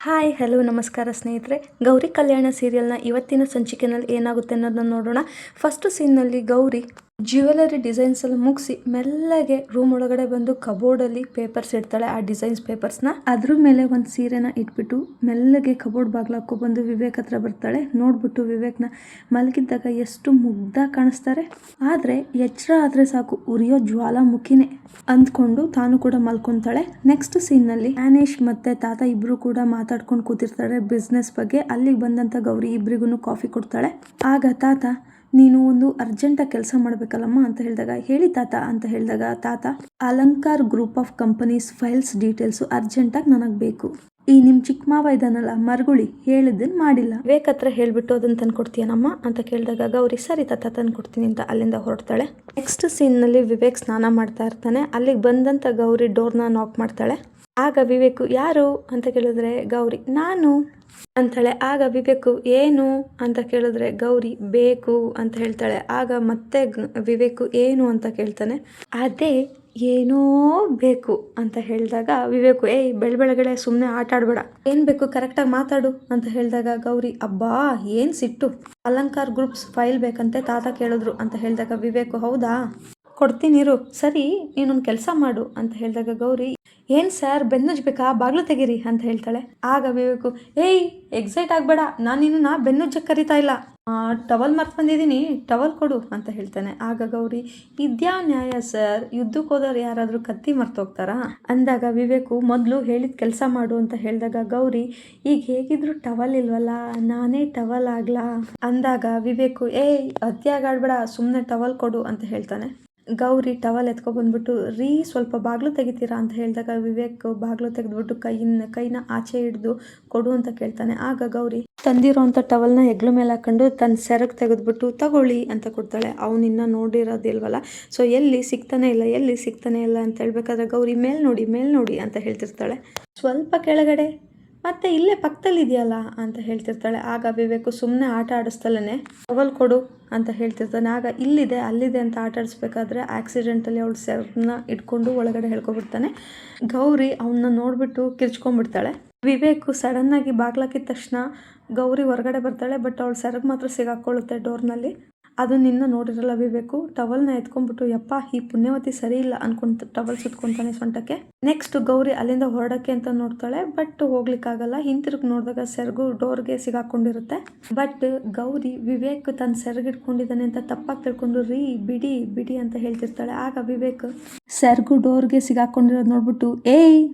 Hi hello ನಮಸ್ಕಾರ ಸ್ನೇಹಿತರೆ. ಗೌರಿ ಕಲ್ಯಾಣ ಸೀರಿಯಲ್ನ ಇವತ್ತಿನ ಸಂಚಿಕೆಯಲ್ಲಿ ಏನಾಗುತ್ತೆ ಅನ್ನೋದನ್ನ ನೋಡೋಣ. ಫಸ್ಟ್ ಸೀನ್ನಲ್ಲಿ ಗೌರಿ ಜ್ಯುವೆಲರಿ ಡಿಸೈನ್ಸ್ ಎಲ್ಲ ಮುಗಿಸಿ ಮೆಲ್ಲಗೆ ರೂಮ್ ಒಳಗಡೆ ಬಂದು ಕಬೋರ್ಡಲ್ಲಿ ಪೇಪರ್ಸ್ ಇಡ್ತಾಳೆ. ಆ ಡಿಸೈನ್ಸ್ ಪೇಪರ್ಸ್ನ ಅದ್ರ ಮೇಲೆ ಒಂದು ಸೀರೆನ ಇಟ್ಬಿಟ್ಟು ಮೆಲ್ಲಗೆ ಕಬೋರ್ಡ್ ಬಾಗ್ಲಾಕೊ ಬಂದು ವಿವೇಕ್ ಹತ್ರ ಬರ್ತಾಳೆ. ನೋಡ್ಬಿಟ್ಟು ವಿವೇಕ್ನ ಮಲಗಿದ್ದಾಗ ಎಷ್ಟು ಮುಗ್ಧ ಕಾಣಿಸ್ತಾರೆ, ಆದರೆ ಎಚ್ಚರ ಆದರೆ ಸಾಕು ಉರಿಯೋ ಜ್ವಾಲಾಮುಖಿನೇ ಅಂದ್ಕೊಂಡು ತಾನು ಕೂಡ ಮಲ್ಕೊಂತಾಳೆ. ನೆಕ್ಸ್ಟ್ ಸೀನ್ನಲ್ಲಿ ಜ್ಞಾನೇಶ್ ಮತ್ತೆ ತಾತ ಇಬ್ರು ಕೂಡ ಮಾತಾಡ್ಕೊಂಡು ಕೂತಿರ್ತಾಳೆ ಬಿಸ್ನೆಸ್ ಬಗ್ಗೆ. ಅಲ್ಲಿಗೆ ಬಂದಂತ ಗೌರಿ ಇಬ್ರಿಗೂ ಕಾಫಿ ಕೊಡ್ತಾಳೆ. ಆಗ ತಾತ, ನೀನು ಒಂದು ಅರ್ಜೆಂಟಾಗಿ ಕೆಲಸ ಮಾಡಬೇಕಲ್ಲಮ್ಮ ಅಂತ ಹೇಳಿದಾಗ, ಹೇಳಿ ತಾತ ಅಂತ ಹೇಳಿದಾಗ, ತಾತ Alankar group of companies files details ಅರ್ಜೆಂಟಾಗಿ ನನಗೆ ಬೇಕು. ಈ ನಿಮ್ಮ ಚಿಕ್ಕ ಮಾವ ಇದಾನಲ್ಲ ಮರಗುಳಿ, ಹೇಳಿದ್ದನ್ನು ಮಾಡಿಲ್ಲ, ವಿವೇಕ್ ಹತ್ರ ಹೇಳ್ಬಿಟ್ಟು ಅದನ್ನು ತಂದು ಕೊಡ್ತೀಯನಮ್ಮ ಅಂತ ಕೇಳಿದಾಗ ಗೌರಿ ಸರಿ ತಾತ ತಂದು ಕೊಡ್ತೀನಿ ಅಂತ ಅಲ್ಲಿಂದ ಹೊರಡ್ತಾಳೆ. ನೆಕ್ಸ್ಟ್ ಸೀನ್ನಲ್ಲಿ ವಿವೇಕ್ ಸ್ನಾನ ಮಾಡ್ತಾ ಇರ್ತಾನೆ. ಅಲ್ಲಿಗೆ ಬಂದಂಥ ಗೌರಿ ಡೋರ್ನ ನಾಕ್ ಮಾಡ್ತಾಳೆ. ಆಗ ವಿವೇಕು ಯಾರು ಅಂತ ಕೇಳಿದ್ರೆ ಗೌರಿ ನಾನು ಅಂತಾಳೆ. ಆಗ ವಿವೇಕು ಏನು ಅಂತ ಕೇಳಿದ್ರೆ ಗೌರಿ ಬೇಕು ಅಂತ ಹೇಳ್ತಾಳೆ. ಆಗ ಮತ್ತೆ ವಿವೇಕು ಏನು ಅಂತ ಕೇಳ್ತಾನೆ. ಅದೇ ಏನೋ ಬೇಕು ಅಂತ ಹೇಳಿದಾಗ ವಿವೇಕು ಬೆಳಬೆಳಗಡೆ ಸುಮ್ಮನೆ ಆಟ ಆಡ್ಬೇಡ, ಏನು ಬೇಕು ಕರೆಕ್ಟಾಗಿ ಮಾತಾಡು ಅಂತ ಹೇಳಿದಾಗ ಗೌರಿ ಅಬ್ಬಾ ಏನು ಸಿಟ್ಟು, ಅಲಂಕಾರ್ ಗ್ರೂಪ್ಸ್ ಫೈಲ್ ಬೇಕಂತೆ ತಾತ ಕೇಳಿದ್ರು ಅಂತ ಹೇಳಿದಾಗ ವಿವೇಕು ಹೌದಾ ಕೊಡ್ತೀನಿರು, ಸರಿ ನೀನೊಂದು ಕೆಲಸ ಮಾಡು ಅಂತ ಹೇಳಿದಾಗ ಗೌರಿ ಏನು ಸರ್ ಬೆನ್ನುಜ್ಬೇಕಾ, ಬಾಗ್ಲು ತೆಗೀರಿ ಅಂತ ಹೇಳ್ತಾಳೆ. ಆಗ ವಿವೇಕು ಎಕ್ಸೈಟ್ ಆಗಬೇಡ, ನಾನು ನಿನ್ನ ಬೆನ್ನುಜ್ಜಕ್ಕೆ ಕರಿತಾ ಇಲ್ಲ, ಟವಲ್ ಮರ್ತು ಬಂದಿದ್ದೀನಿ ಟವಲ್ ಕೊಡು ಅಂತ ಹೇಳ್ತಾನೆ. ಆಗ ಗೌರಿ ಇದ್ಯಾ ನ್ಯಾಯ ಸರ್, ಯುದ್ಧಕ್ಕೆ ಹೋದವ್ರು ಯಾರಾದರೂ ಕತ್ತಿ ಮರ್ತೋಗ್ತಾರಾ ಅಂದಾಗ ವಿವೇಕು ಮೊದಲು ಹೇಳಿದ ಕೆಲಸ ಮಾಡು ಅಂತ ಹೇಳಿದಾಗ ಗೌರಿ ಈಗ ಹೇಗಿದ್ರು ಟವಲ್ ಇಲ್ವಲ್ಲ, ನಾನೇ ಟವಲ್ ಆಗ್ಲಾ ಅಂದಾಗ ವಿವೇಕು ಅತ್ಯಾಗಾಡ್ಬೇಡ ಸುಮ್ಮನೆ ಟವಲ್ ಕೊಡು ಅಂತ ಹೇಳ್ತಾನೆ. ಗೌರಿ ಟವಲ್ ಎತ್ಕೊಬಂದ್ಬಿಟ್ಟು ಸ್ವಲ್ಪ ಬಾಗ್ಲು ತೆಗಿತೀರಾ ಅಂತ ಹೇಳಿದಾಗ ವಿವೇಕ್ ಬಾಗ್ಲು ತೆಗೆದ್ಬಿಟ್ಟು ಕೈನ ಆಚೆ ಹಿಡಿದು ಕೊಡು ಅಂತ ಕೇಳ್ತಾನೆ. ಆಗ ಗೌರಿ ತಂದಿರೋ ಅಂಥ ಟವಲ್ನ ಹೆಗ್ಲ ಮೇಲೆ ಹಾಕೊಂಡು ತನ್ನ ಸೆರಗ್ ತೆಗೆದ್ಬಿಟ್ಟು ತಗೊಳ್ಳಿ ಅಂತ ಕೊಡ್ತಾಳೆ. ಅವನಿನ್ನ ನೋಡಿರೋದಿಲ್ವಲ್ಲ, ಸೊ ಎಲ್ಲಿ ಸಿಗ್ತಾನೆ ಇಲ್ಲ ಅಂತ ಹೇಳ್ಬೇಕಾದ್ರೆ ಗೌರಿ ಮೇಲ್ ನೋಡಿ ಅಂತ ಹೇಳ್ತಿರ್ತಾಳೆ. ಸ್ವಲ್ಪ ಕೆಳಗಡೆ ಮತ್ತೆ ಇಲ್ಲೇ ಪಕ್ಕದಲ್ಲಿ ಇದೆಯಲ್ಲ ಅಂತ ಹೇಳ್ತಿರ್ತಾಳೆ. ಆಗ ವಿವೇಕು ಸುಮ್ಮನೆ ಆಟ ಆಡಿಸ್ತಲೇ ಟವಲ್ ಕೊಡು ಅಂತ ಹೇಳ್ತಿರ್ತಾನೆ. ಆಗ ಇಲ್ಲಿದೆ ಅಲ್ಲಿದೆ ಅಂತ ಆಟ ಆಡಿಸ್ಬೇಕಾದ್ರೆ ಆಕ್ಸಿಡೆಂಟಲ್ಲಿ ಅವಳು ಸೆರಗನ್ನ ಇಟ್ಕೊಂಡು ಒಳಗಡೆ ಹೇಳ್ಕೊಬಿಡ್ತಾನೆ. ಗೌರಿ ಅವನ್ನ ನೋಡ್ಬಿಟ್ಟು ಕಿರ್ಚ್ಕೊಂಡ್ಬಿಡ್ತಾಳೆ. ವಿವೇಕು ಸಡನ್ನಾಗಿ ಬಾಗ್ಲಾಕಿದ ತಕ್ಷಣ ಗೌರಿ ಹೊರಗಡೆ ಬರ್ತಾಳೆ, ಬಟ್ ಅವಳು ಸೆರಗ್ ಮಾತ್ರ ಸಿಗಾಕೊಳ್ಳುತ್ತೆ ಡೋರ್ನಲ್ಲಿ. ಅದು ನಿನ್ನ ನೋಡಿರಲ್ಲ ವಿವೇಕು, ಟವಲ್ನ ಎತ್ಕೊಂಡ್ಬಿಟ್ಟು ಯಪ್ಪ ಈ ಪುಣ್ಯವತಿ ಸರಿ ಇಲ್ಲ ಅನ್ಕೊಂತ ಟವಲ್ ಸುತ್ಕೊಂತಾನೆ ಸೊಂಟಕ್ಕೆ. ನೆಕ್ಸ್ಟ್ ಗೌರಿ ಅಲ್ಲಿಂದ ಹೊರಡಕ್ಕೆ ಅಂತ ನೋಡ್ತಾಳೆ, ಬಟ್ ಹೋಗ್ಲಿಕ್ಕಾಗಲ್ಲ. ಹಿಂತಿರುಗಿ ನೋಡಿದಾಗ ಸೆರಗು ಡೋರ್ಗೆ ಸಿಗಾಕೊಂಡಿರುತ್ತೆ. ಬಟ್ ಗೌರಿ ವಿವೇಕ್ ತನ್ನ ಸೆರಗಿಟ್ಕೊಂಡಿದ್ದಾನೆ ಅಂತ ತಪ್ಪಾಗಿ ತಿಳ್ಕೊಂಡು ಬಿಡಿ ಅಂತ ಹೇಳ್ತಿರ್ತಾಳೆ. ಆಗ ವಿವೇಕ್ ಸೆರಗು ಡೋರ್ಗೆ ಸಿಗಾಕೊಂಡಿರೋದು ನೋಡ್ಬಿಟ್ಟು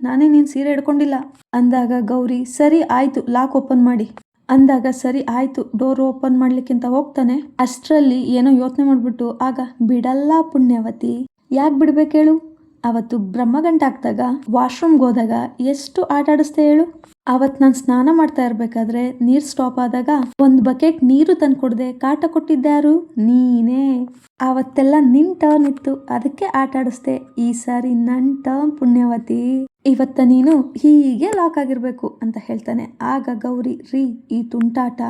ನಾನೇ ನೀನ್ ಸೀರೆ ಹಿಡ್ಕೊಂಡಿಲ್ಲ ಅಂದಾಗ ಗೌರಿ ಸರಿ ಆಯ್ತು ಲಾಕ್ ಓಪನ್ ಮಾಡಿ ಅಂದಾಗ ಸರಿ ಆಯ್ತು ಡೋರ್ ಓಪನ್ ಮಾಡ್ಲಿಕ್ಕಿಂತ ಹೋಗ್ತಾನೆ. ಅಷ್ಟರಲ್ಲಿ ಏನೋ ಯೋಚನೆ ಮಾಡ್ಬಿಟ್ಟು ಆಗ ಬಿಡಲ್ಲ ಪುಣ್ಯವತಿ, ಯಾಕೆ ಬಿಡ್ಬೇಕು ಹೇಳು, ಅವತ್ತು ಬ್ರಹ್ಮಗಂಟ ಹಾಕ್ದಾಗ ವಾಶ್ರೂಮ್ಗೆ ಹೋದಾಗ ಎಷ್ಟು ಆಟ ಆಡಿಸ್ತೆ ಹೇಳು, ಅವತ್ತು ನಾನು ಸ್ನಾನ ಮಾಡ್ತಾ ಇರ್ಬೇಕಾದ್ರೆ ನೀರು ಸ್ಟಾಪ್ ಆದಾಗ ಒಂದು ಬಕೆಟ್ ನೀರು ತಂದು ಕೊಡದೆ ಕಾಟ ಕೊಟ್ಟಿದ್ದಾರು ನೀನೇ, ಅವತ್ತೆಲ್ಲ ನಿನ್ ಟರ್ನ್ ಇತ್ತು ಅದಕ್ಕೆ ಆಟ ಆಡಿಸ್ದೆ, ಈ ಸಾರಿ ನನ್ನ ಟರ್ನ್ ಪುಣ್ಯವತಿ, ಇವತ್ತ ನೀನು ಹೀಗೆ ಲಾಕ್ ಆಗಿರ್ಬೇಕು ಅಂತ ಹೇಳ್ತಾನೆ. ಆಗ ಗೌರಿ ಈ ತುಂಟಾಟ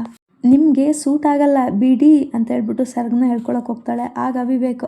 ನಿಮ್ಗೆ ಸೂಟ್ ಆಗಲ್ಲ ಬಿಡಿ ಅಂತ ಹೇಳ್ಬಿಟ್ಟು ಸೆರಗನ್ನ ಹೇಳ್ಕೊಳಕ್ ಹೋಗ್ತಾಳೆ. ಆಗ ವಿವೇಕ್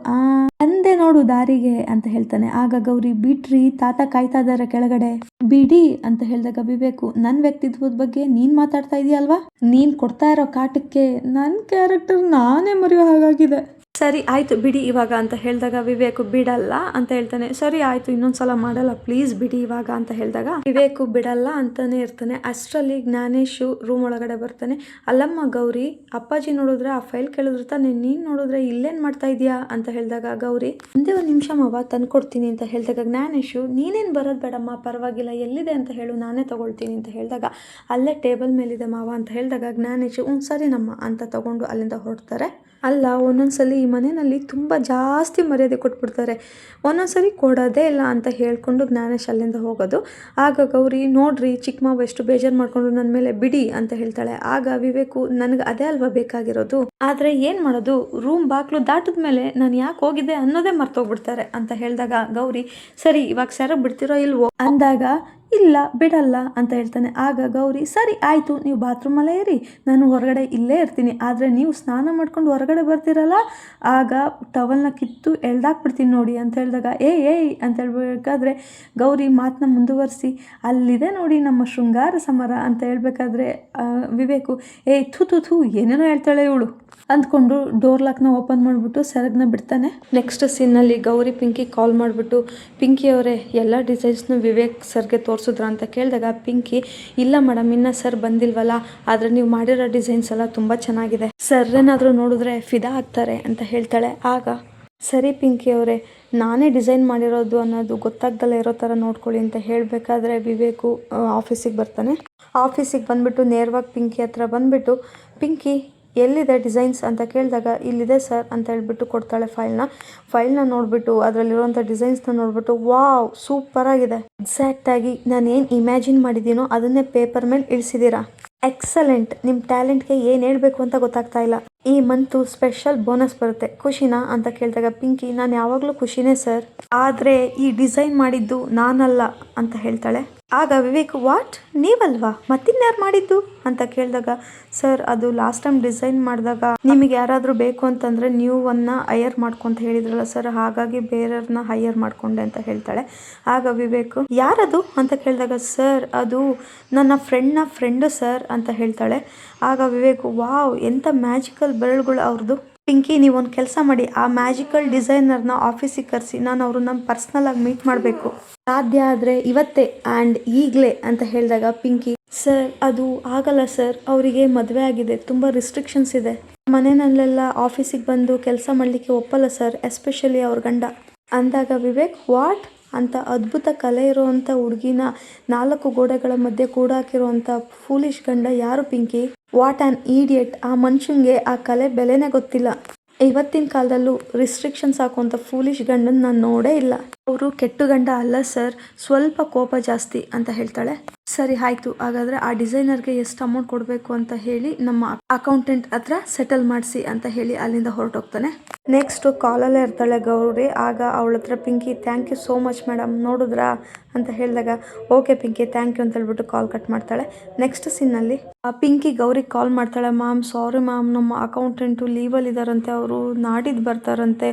ಅಂದೆ ನೋಡು ದಾರಿಗೆ ಅಂತ ಹೇಳ್ತಾನೆ. ಆಗ ಗೌರಿ ಬಿಡ್ರಿ ತಾತ ಕಾಯ್ತಾ ಇದಾರೆ ಕೆಳಗಡೆ ಬಿಡಿ ಅಂತ ಹೇಳಿದಾಗ ವಿವೇಕು ನನ್ ವ್ಯಕ್ತಿತ್ವದ ಬಗ್ಗೆ ನೀನ್ ಮಾತಾಡ್ತಾ ಇದೀಯಲ್ವಾ, ನೀನ್ ಕೊಡ್ತಾ ಇರೋ ಕಾಟಕ್ಕೆ ನನ್ ಕ್ಯಾರೆಕ್ಟರ್ ನಾನೇ ಮರೆಯೋ ಹಾಗಾಗಿದೆ, ಸರಿ ಆಯ್ತು ಬಿಡಿ ಇವಾಗ ಅಂತ ಹೇಳಿದಾಗ ವಿವೇಕು ಬಿಡಲ್ಲ ಅಂತ ಹೇಳ್ತಾನೆ. ಸರಿ ಆಯ್ತು ಇನ್ನೊಂದ್ಸಲ ಮಾಡಲ್ಲ ಪ್ಲೀಸ್ ಬಿಡಿ ಇವಾಗ ಅಂತ ಹೇಳಿದಾಗ ವಿವೇಕು ಬಿಡಲ್ಲ ಅಂತಾನೆ ಇರ್ತಾನೆ. ಅಷ್ಟರಲ್ಲಿ ಜ್ಞಾನೇಶು ರೂಮ್ ಒಳಗಡೆ ಬರ್ತಾನೆ. ಅಲ್ಲಮ್ಮ ಗೌರಿ, ಅಪ್ಪಾಜಿ ನೋಡಿದ್ರೆ ಆ ಫೈಲ್ ಕೇಳಿದ್ರೆ ತಾನೆ, ನೀನ್ ನೋಡಿದ್ರೆ ಇಲ್ಲೇನ್ ಮಾಡ್ತಾ ಇದೀಯಾ ಅಂತ ಹೇಳಿದಾಗ ಗೌರಿ ಒಂದೇ ಒಂದು ನಿಮಿಷ ಮಾವ ತಂದ್ಕೊಡ್ತೀನಿ ಅಂತ ಹೇಳಿದಾಗ ಜ್ಞಾನೇಶು ನೀನೇನ್ ಬರೋದು ಬೇಡಮ್ಮ ಪರವಾಗಿಲ್ಲ, ಎಲ್ಲಿದೆ ಅಂತ ಹೇಳು ನಾನೇ ತಗೊಳ್ತೀನಿ ಅಂತ ಹೇಳಿದಾಗ ಅಲ್ಲೇ ಟೇಬಲ್ ಮೇಲಿದೆ ಮಾವ ಅಂತ ಹೇಳಿದಾಗ ಜ್ಞಾನೇಶು ಸರಿ ನಮ್ಮ ಅಂತ ತಗೊಂಡು ಅಲ್ಲಿಂದ ಹೊರಡ್ತಾರೆ. ಅಲ್ಲ ಒಂದೊಂದ್ಸಲಿ ಈ ಮನೆಯಲ್ಲಿ ತುಂಬ ಜಾಸ್ತಿ ಮರ್ಯಾದೆ ಕೊಟ್ಬಿಡ್ತಾರೆ, ಒಂದೊಂದ್ಸಲಿ ಕೊಡೋದೇ ಇಲ್ಲ ಅಂತ ಹೇಳ್ಕೊಂಡು ಜ್ಞಾನೇಶ್ ಅಲ್ಲಿಂದ ಹೋಗೋದು. ಆಗ ಗೌರಿ ನೋಡ್ರಿ ಚಿಕ್ಕ ಮಾವ ಎಷ್ಟು ಬೇಜಾರು ಮಾಡ್ಕೊಂಡು ನನ್ನ ಮೇಲೆ ಬಿಡಿ ಅಂತ ಹೇಳ್ತಾಳೆ. ಆಗ ವಿವೇಕು ನನಗೆ ಅದೇ ಅಲ್ವಾ ಬೇಕಾಗಿರೋದು, ಆದರೆ ಏನು ಮಾಡೋದು, ರೂಮ್ ಬಾಕ್ಲು ದಾಟಿದ ಮೇಲೆ ನಾನು ಯಾಕೆ ಹೋಗಿದ್ದೆ ಅನ್ನೋದೇ ಮರ್ತೋಗ್ಬಿಡ್ತಾರೆ ಅಂತ ಹೇಳಿದಾಗ ಗೌರಿ ಸರಿ ಇವಾಗ ಸೆರಗ್ ಬಿಡ್ತಿರೋ ಇಲ್ವೋ ಅಂದಾಗ ಇಲ್ಲ ಬಿಡಲ್ಲ ಅಂತ ಹೇಳ್ತಾನೆ. ಆಗ ಗೌರಿ ಸರಿ ಆಯಿತು, ನೀವು ಬಾತ್ರೂಮಲ್ಲೇ ಇರಿ, ನಾನು ಹೊರಗಡೆ ಇಲ್ಲೇ ಇರ್ತೀನಿ, ಆದರೆ ನೀವು ಸ್ನಾನ ಮಾಡ್ಕೊಂಡು ಹೊರಗಡೆ ಬರ್ತೀರಲ್ಲ, ಆಗ ಟವಲ್ನ ಕಿತ್ತು ಎಳ್ದಾಕ್ಬಿಡ್ತೀನಿ ನೋಡಿ ಅಂತ ಹೇಳಿದಾಗ ಏಯ್ ಅಂತ ಹೇಳ್ಬೇಕಾದ್ರೆ ಗೌರಿ ಮಾತನ್ನ ಮುಂದುವರಿಸಿ ಅಲ್ಲಿದೆ ನೋಡಿ ನಮ್ಮ ಶೃಂಗಾರ ಸಮರ ಅಂತ ಹೇಳ್ಬೇಕಾದ್ರೆ ವಿವೇಕು ಥು ಏನೇನೋ ಹೇಳ್ತಾಳೆ ಇವಳು ಅಂದ್ಕೊಂಡು ಡೋರ್ ಲಾಕ್ನ ಓಪನ್ ಮಾಡಿಬಿಟ್ಟು ಸೆರಗನ್ನ ಬಿಡ್ತಾನೆ. ನೆಕ್ಸ್ಟ್ ಸೀನಲ್ಲಿ ಗೌರಿ ಪಿಂಕಿ ಕಾಲ್ ಮಾಡಿಬಿಟ್ಟು ಪಿಂಕಿ ಅವರೇ ಎಲ್ಲ ಡಿಸೈನ್ಸ್ನು ವಿವೇಕ್ ಸರ್ಗೆ ತೋರಿಸಿದ್ರ ಅಂತ ಕೇಳಿದಾಗ ಪಿಂಕಿ ಇಲ್ಲ ಮೇಡಮ್ ಇನ್ನು ಸರ್ ಬಂದಿಲ್ವಲ್ಲ, ಆದರೆ ನೀವು ಮಾಡಿರೋ ಡಿಸೈನ್ಸ್ ಎಲ್ಲ ತುಂಬ ಚೆನ್ನಾಗಿದೆ, ಸರ್ ಏನಾದರೂ ನೋಡಿದ್ರೆ ಫಿದಾ ಆಗ್ತಾರೆ ಅಂತ ಹೇಳ್ತಾಳೆ. ಆಗ ಸರಿ ಪಿಂಕಿ ಅವರೇ, ನಾನೇ ಡಿಸೈನ್ ಮಾಡಿರೋದು ಅನ್ನೋದು ಗೊತ್ತಾಗ್ದಲ್ಲೇ ಇರೋ ಥರ ನೋಡ್ಕೊಳ್ಳಿ ಅಂತ ಹೇಳಬೇಕಾದ್ರೆ ವಿವೇಕು ಆಫೀಸಿಗೆ ಬರ್ತಾನೆ. ಆಫೀಸಿಗೆ ಬಂದುಬಿಟ್ಟು ನೇರವಾಗಿ ಪಿಂಕಿ ಹತ್ರ ಬಂದುಬಿಟ್ಟು ಪಿಂಕಿ ಎಲ್ಲಿದೆ ಡಿಸೈನ್ಸ್ ಅಂತ ಕೇಳಿದಾಗ ಇಲ್ಲಿದೆ ಸರ್ ಅಂತ ಹೇಳ್ಬಿಟ್ಟು ಕೊಡ್ತಾಳೆ ಫೈಲ್ನ ನೋಡಿಬಿಟ್ಟು ಅದರಲ್ಲಿರುವಂಥ ಡಿಸೈನ್ಸ್ನ ನೋಡಿಬಿಟ್ಟು ವಾವ್ ಸೂಪರಾಗಿದೆ, ಎಕ್ಸಾಕ್ಟಾಗಿ ನಾನು ಏನು ಇಮ್ಯಾಜಿನ್ ಮಾಡಿದ್ದೀನೋ ಅದನ್ನೇ ಪೇಪರ್ ಮೇಲೆ ಇಳಿಸಿದ್ದೀರಾ, ಎಕ್ಸಲೆಂಟ್, ನಿಮ್ಮ ಟ್ಯಾಲೆಂಟ್ಗೆ ಏನು ಹೇಳಬೇಕು ಅಂತ ಗೊತ್ತಾಗ್ತಾ ಇಲ್ಲ, ಈ ಮಂತು ಸ್ಪೆಷಲ್ ಬೋನಸ್ ಬರುತ್ತೆ, ಖುಷಿನಾ ಅಂತ ಕೇಳಿದಾಗ ಪಿಂಕಿ ನಾನು ಯಾವಾಗಲೂ ಖುಷಿನೇ ಸರ್, ಆದರೆ ಈ ಡಿಸೈನ್ ಮಾಡಿದ್ದು ನಾನಲ್ಲ ಅಂತ ಹೇಳ್ತಾಳೆ. ಆಗ ವಿವೇಕ್ ವಾಟ್ ನೀವಲ್ವಾ ಮತ್ತಿನ್ಯಾರು ಮಾಡಿದ್ದು ಅಂತ ಕೇಳಿದಾಗ ಸರ್ ಅದು ಲಾಸ್ಟ್ ಟೈಮ್ ಡಿಸೈನ್ ಮಾಡಿದಾಗ ನಿಮಗೆ ಯಾರಾದರೂ ಬೇಕು ಅಂತಂದರೆ ನೀವು ಹೈಯರ್ ಮಾಡ್ಕೊಂತ ಹೇಳಿದ್ರಲ್ಲ ಸರ್, ಹಾಗಾಗಿ ಬೇರೆಯವ್ರನ್ನ ಹೈಯರ್ ಮಾಡ್ಕೊಂಡೆ ಅಂತ ಹೇಳ್ತಾಳೆ. ಆಗ ವಿವೇಕ್ ಯಾರದು ಅಂತ ಕೇಳಿದಾಗ ಸರ್ ಅದು ನನ್ನ ಫ್ರೆಂಡು ಸರ್ ಅಂತ ಹೇಳ್ತಾಳೆ. ಆಗ ವಿವೇಕ್ ವಾವ್ ಎಂಥ ಮ್ಯಾಜಿಕಲ್ ಬೆರಳುಗಳು ಅವ್ರದ್ದು, ಪಿಂಕಿ ನೀವೊಂದು ಕೆಲಸ ಮಾಡಿ ಆ ಮ್ಯಾಜಿಕಲ್ ಡಿಸೈನರ್ನ ಆಫೀಸಿಗೆ ಕರೆಸಿ, ನಾನು ಅವ್ರನ್ನ ಪರ್ಸ್ನಲಾಗಿ ಮೀಟ್ ಮಾಡಬೇಕು, ಸಾಧ್ಯ ಆದರೆ ಇವತ್ತೇ ಆ್ಯಂಡ್ ಈಗಲೇ ಅಂತ ಹೇಳಿದಾಗ ಪಿಂಕಿ ಸರ್ ಅದು ಆಗಲ್ಲ ಸರ್, ಅವರಿಗೆ ಮದುವೆ ಆಗಿದೆ, ತುಂಬ ರಿಸ್ಟ್ರಿಕ್ಷನ್ಸ್ ಇದೆ, ಮನೆಯಲ್ಲೆಲ್ಲ ಆಫೀಸಿಗೆ ಬಂದು ಕೆಲಸ ಮಾಡಲಿಕ್ಕೆ ಒಪ್ಪಲ್ಲ ಸರ್, ಎಸ್ಪೆಷಲಿ ಅವ್ರ ಗಂಡ ಅಂದಾಗ ವಿವೇಕ್ ವಾಟ್ ಅಂತ ಅದ್ಭುತ ಕಲೆ ಇರೋವಂಥ ಹುಡುಗಿನ 4 ಗೋಡೆಗಳ ಮಧ್ಯೆ ಕೂಡಾಕಿರುವಂಥ ಫೂಲಿಶ್ ಗಂಡ ಯಾರು ಪಿಂಕಿ, ವಾಟ್ ಆ್ಯನ್ ಈಡಿಯಟ್, ಆ ಮನುಷ್ಯನಿಗೆ ಆ ಕಲೆ ಬೆಲೆನೇ ಗೊತ್ತಿಲ್ಲ, ಇವತ್ತಿನ ಕಾಲದಲ್ಲೂ ರಿಸ್ಟ್ರಿಕ್ಷನ್ಸ್ ಹಾಕುವಂಥ ಫೂಲಿಶ್ ಗಂಡನ ನಾನು ನೋಡೇ ಇಲ್ಲ, ಅವರು ಕೆಟ್ಟು ಗಂಡ ಅಲ್ಲ ಸರ್, ಸ್ವಲ್ಪ ಕೋಪ ಜಾಸ್ತಿ ಅಂತ ಹೇಳ್ತಾಳೆ. ಸರಿ ಆಯಿತು, ಹಾಗಾದರೆ ಆ ಡಿಸೈನರ್ಗೆ ಎಷ್ಟು ಅಮೌಂಟ್ ಕೊಡಬೇಕು ಅಂತ ಹೇಳಿ ನಮ್ಮ ಅಕೌಂಟೆಂಟ್ ಹತ್ರ ಸೆಟಲ್ ಮಾಡಿಸಿ ಅಂತ ಹೇಳಿ ಅಲ್ಲಿಂದ ಹೊರಟೋಗ್ತಾನೆ. ನೆಕ್ಸ್ಟು ಕಾಲಲ್ಲೇ ಇರ್ತಾಳೆ ಗೌರಿ. ಆಗ ಅವಳ ಹತ್ರ Pinky thank you so much madam ನೋಡಿದ್ರಾ ಅಂತ ಹೇಳಿದಾಗ ಓಕೆ ಪಿಂಕಿ ಥ್ಯಾಂಕ್ ಯು ಅಂತ ಹೇಳ್ಬಿಟ್ಟು ಕಾಲ್ ಕಟ್ ಮಾಡ್ತಾಳೆ. ನೆಕ್ಸ್ಟ್ ಸೀನಲ್ಲಿ ಪಿಂಕಿ ಗೌರಿಗೆ ಕಾಲ್ ಮಾಡ್ತಾಳೆ, ಮ್ಯಾಮ್ ಸಾರಿ ಮ್ಯಾಮ್ ನಮ್ಮ ಅಕೌಂಟೆಂಟು ಲೀವಲ್ಲಿ ಇದ್ದಾರಂತೆ, ಅವರು ನಾಡಿದ್ದು ಬರ್ತಾರಂತೆ,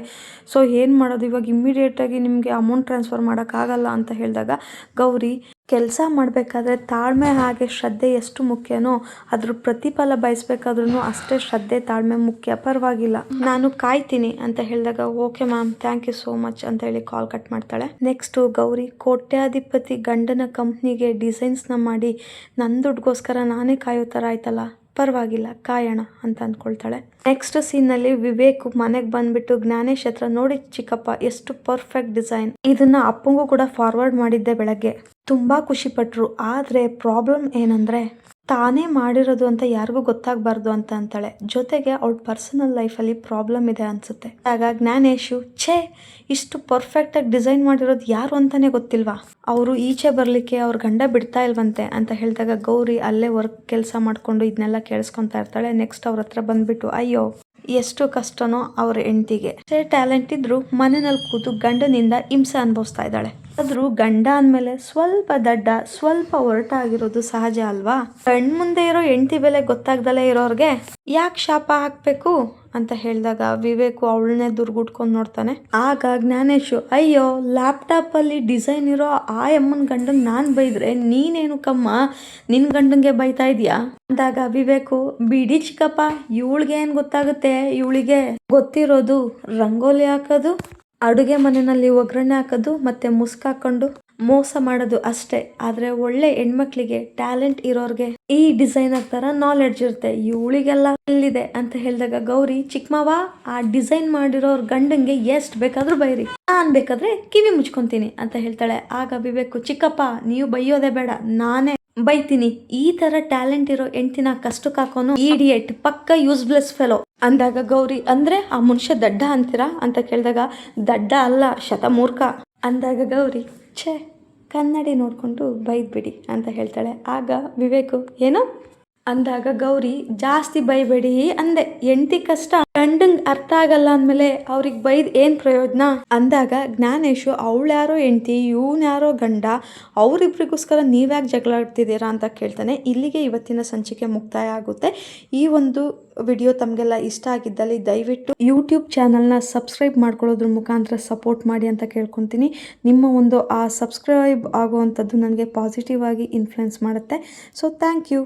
ಸೊ ಏನು ಮಾಡೋದು ಇವಾಗ ಇಮ್ಮಿಡಿಯೇಟಾಗಿ ನಿಮಗೆ ಅಮೌಂಟ್ ಟ್ರಾನ್ಸ್ಫರ್ ಮಾಡೋಕ್ಕಾಗಲ್ಲ ಅಂತ ಹೇಳಿದಾಗ ಗೌರಿ ಕೆಲಸ ಮಾಡಬೇಕಾದ್ರೆ ತಾಳ್ಮೆ ಹಾಗೆ ಶ್ರದ್ಧೆ ಎಷ್ಟು ಮುಖ್ಯನೋ ಅದ್ರ ಪ್ರತಿಫಲ ಬಯಸಬೇಕಾದ್ರೂ ಅಷ್ಟೇ ಶ್ರದ್ಧೆ ತಾಳ್ಮೆ ಮುಖ್ಯ, ಪರವಾಗಿಲ್ಲ ನಾನು ಕಾಯ್ತೀನಿ ಅಂತ ಹೇಳಿದಾಗ okay ma'am thank you so much ಅಂತ ಹೇಳಿ ಕಾಲ್ ಕಟ್ ಮಾಡ್ತಾಳೆ. ನೆಕ್ಸ್ಟು ಗೌರಿ ಕೋಟ್ಯಾಧಿಪತಿ ಗಂಡನ ಕಂಪ್ನಿಗೆ ಡಿಸೈನ್ಸ್ನ ಮಾಡಿ ನನ್ನ ದುಡ್ಗೋಸ್ಕರ ನಾನೇ ಕಾಯೋ ಥರ ಆಯ್ತಲ್ಲ, ಪರವಾಗಿಲ್ಲ ಕಾಯೋಣ ಅಂತ ಅಂದ್ಕೊಳ್ತಾಳೆ. ನೆಕ್ಸ್ಟ್ ಸೀನಲ್ಲಿ ವಿವೇಕ್ ಮನೆಗೆ ಬಂದ್ಬಿಟ್ಟು ಜ್ಞಾನೇಶ್ ಹತ್ರ ನೋಡಿ ಚಿಕ್ಕಪ್ಪ ಎಷ್ಟು ಪರ್ಫೆಕ್ಟ್ ಡಿಸೈನ್, ಇದನ್ನ ಅಪ್ಪಂಗೂ ಕೂಡ ಫಾರ್ವರ್ಡ್ ಮಾಡಿದ್ದೆ ಬೆಳಗ್ಗೆ, ತುಂಬಾ ಖುಷಿ ಪಟ್ರು, ಆದರೆ ಪ್ರಾಬ್ಲಮ್ ಏನಂದ್ರೆ ತಾನೇ ಮಾಡಿರೋದು ಅಂತ ಯಾರಿಗೂ ಗೊತ್ತಾಗಬಾರ್ದು ಅಂತ ಅಂತಾಳೆ. ಜೊತೆಗೆ ಅವಳ ಪರ್ಸನಲ್ ಲೈಫಲ್ಲಿ ಪ್ರಾಬ್ಲಮ್ ಇದೆ ಅನ್ಸುತ್ತೆ. ಆಗ ಜ್ಞಾನೇಶು ಇಷ್ಟು ಪರ್ಫೆಕ್ಟಾಗಿ ಡಿಸೈನ್ ಮಾಡಿರೋದು ಯಾರು ಅಂತಾನೆ ಗೊತ್ತಿಲ್ವಾ, ಅವರು ಈಚೆ ಬರಲಿಕ್ಕೆ ಅವ್ರ ಗಂಡ ಬಿಡ್ತಾ ಇಲ್ವಂತೆ ಅಂತ ಹೇಳಿದಾಗ ಗೌರಿ ಅಲ್ಲೇ ವರ್ಕ್ ಕೆಲಸ ಮಾಡಿಕೊಂಡು ಇದನ್ನೆಲ್ಲ ಕೇಳಿಸ್ಕೊತಾ ಇರ್ತಾಳೆ. ನೆಕ್ಸ್ಟ್ ಅವ್ರ ಹತ್ರ ಬಂದ್ಬಿಟ್ಟು ಅಯ್ಯೋ ಎಷ್ಟು ಕಷ್ಟನೋ ಅವ್ರ ಹೆಂಡತಿಗೆ ಟ್ಯಾಲೆಂಟ್ ಇದ್ರು ಮನೆಯಲ್ಲಿ ಕೂತು ಗಂಡನಿಂದ ಹಿಂಸೆ ಅನುಭವಿಸ್ತಾ ಇದ್ದಾಳೆ, ಆದ್ರೂ ಗಂಡ ಅಂದಮೇಲೆ ಸ್ವಲ್ಪ ದಡ್ಡ ಸ್ವಲ್ಪ ಹೊರಟ ಆಗಿರೋದು ಸಹಜ ಅಲ್ವಾ, ಕಣ್ ಮುಂದೆ ಇರೋ ಹೆಂಡತಿ ಬೆಲೆ ಗೊತ್ತಾಗ್ದಲೇ ಇರೋರ್ಗೆ ಯಾಕೆ ಶಾಪ ಹಾಕ್ಬೇಕು ಅಂತ ಹೇಳಿದಾಗ ವಿವೇಕು ಅವಳನ್ನೇ ದುರ್ಗುಟ್ಕೊಂಡು ನೋಡ್ತಾನೆ. ಆಗ ಜ್ಞಾನೇಶು ಅಯ್ಯೋ ಲ್ಯಾಪ್ಟಾಪಲ್ಲಿ ಡಿಸೈನ್ ಇರೋ ಆ ಅಮ್ಮನ ಗಂಡನ್ ನಾನು ಬೈದ್ರೆ ನೀನೇನು ಕಮ್ಮ ನಿನ್ನ ಗಂಡಂಗೆ ಬೈತಾ ಇದೀಯಾ ಅಂದಾಗ ವಿವೇಕು ಬಿಡಿ ಚಿಕ್ಕಪ್ಪ ಇವಳಿಗೆ ಏನು ಗೊತ್ತಾಗುತ್ತೆ, ಇವಳಿಗೆ ಗೊತ್ತಿರೋದು ರಂಗೋಲಿ ಹಾಕೋದು, ಅಡುಗೆ ಮನೆಯಲ್ಲಿ ಒಗ್ಗರಣೆ ಹಾಕೋದು ಮತ್ತೆ ಮುಸ್ಕಾಕೊಂಡು ಮೋಸ ಮಾಡೋದು ಅಷ್ಟೇ. ಆದ್ರೆ ಒಳ್ಳೆ ಹೆಣ್ಮಕ್ಳಿಗೆ ಟ್ಯಾಲೆಂಟ್ ಇರೋರ್ಗೆ ಈ ಡಿಸೈನರ್ ತರ ನಾಲೆಡ್ಜ್ ಇರುತ್ತೆ, ಇವಳಿಗೆಲ್ಲ ಎಲ್ಲಿದೆ ಅಂತ ಹೇಳಿದಾಗ ಗೌರಿ ಚಿಕ್ಕಮ್ಮವ ಆ ಡಿಸೈನ್ ಮಾಡಿರೋರ್ ಗಂಡಂಗೆ ಎಷ್ಟು ಬೇಕಾದ್ರೂ ಬೈರಿ, ನಾನ್ ಬೇಕಾದ್ರೆ ಕಿವಿ ಮುಚ್ಕೊಂತೀನಿ ಅಂತ ಹೇಳ್ತಾಳೆ. ಆಗ ವಿವೇಕು ಚಿಕ್ಕಪ್ಪ ನೀವು ಬೈಯೋದೇ ಬೇಡ ನಾನೇ ಬೈತೀನಿ, ಈ ತರ ಟ್ಯಾಲೆಂಟ್ ಇರೋ ಹೆಂಡ್ತಿನ ಕಷ್ಟಕ್ಕೆ ಹಾಕೋನು ಈಡಿಯಟ್ ಪಕ್ಕ ಯೂಸ್ಲೆಸ್ ಫೆಲೋ ಅಂದಾಗ ಗೌರಿ ಅಂದ್ರೆ ಆ ಮನುಷ್ಯ ದಡ್ಡ ಅಂತೀರಾ ಅಂತ ಕೇಳಿದಾಗ ದಡ್ಡ ಅಲ್ಲ ಶತಮೂರ್ಖ ಅಂದಾಗ ಗೌರಿ ಕನ್ನಡಿ ನೋಡ್ಕೊಂಡು ಬೈದ್ಬಿಡಿ ಅಂತ ಹೇಳ್ತಾಳೆ. ಆಗ ವಿವೇಕು ಏನು ಅಂದಾಗ ಗೌರಿ ಜಾಸ್ತಿ ಬೈಬೇಡಿ ಅಂದೆ. ಹೆಂಡತಿ ಕಷ್ಟ ಗಂಡಂಗ್ ಅರ್ಥ ಆಗಲ್ಲ ಅಂದಮೇಲೆ ಅವ್ರಿಗೆ ಬೈದ್ ಏನ್ ಪ್ರಯೋಜನ ಅಂದಾಗ ಜ್ಞಾನೇಶು ಅವಳ್ಯಾರೋ ಹೆಂಡತಿ ಯಾರೋ ಗಂಡ, ಅವರಿಬ್ರಿಗೋಸ್ಕರ ನೀವ್ಯಾಕೆ ಜಗಳ ಆಡ್ತಿದ್ದೀರಾ ಅಂತ ಕೇಳ್ತಾನೆ. ಇಲ್ಲಿಗೆ ಇವತ್ತಿನ ಸಂಚಿಕೆ ಮುಕ್ತಾಯ ಆಗುತ್ತೆ. ಈ ಒಂದು ವಿಡಿಯೋ ತಮಗೆಲ್ಲ ಇಷ್ಟ ಆಗಿದ್ದಲ್ಲಿ ದಯವಿಟ್ಟು ಯೂಟ್ಯೂಬ್ ಚಾನಲ್ನ ಸಬ್ಸ್ಕ್ರೈಬ್ ಮಾಡ್ಕೊಳ್ಳೋದ್ರ ಮುಖಾಂತರ ಸಪೋರ್ಟ್ ಮಾಡಿ ಅಂತ ಕೇಳ್ಕೊತೀನಿ. ನಿಮ್ಮ ಒಂದು ಆ ಸಬ್ಸ್ಕ್ರೈಬ್ ಆಗುವಂಥದ್ದು ನನಗೆ ಪಾಸಿಟಿವ್ ಆಗಿ ಇನ್ಫ್ಲುಯೆನ್ಸ್ ಮಾಡುತ್ತೆ. So thank you.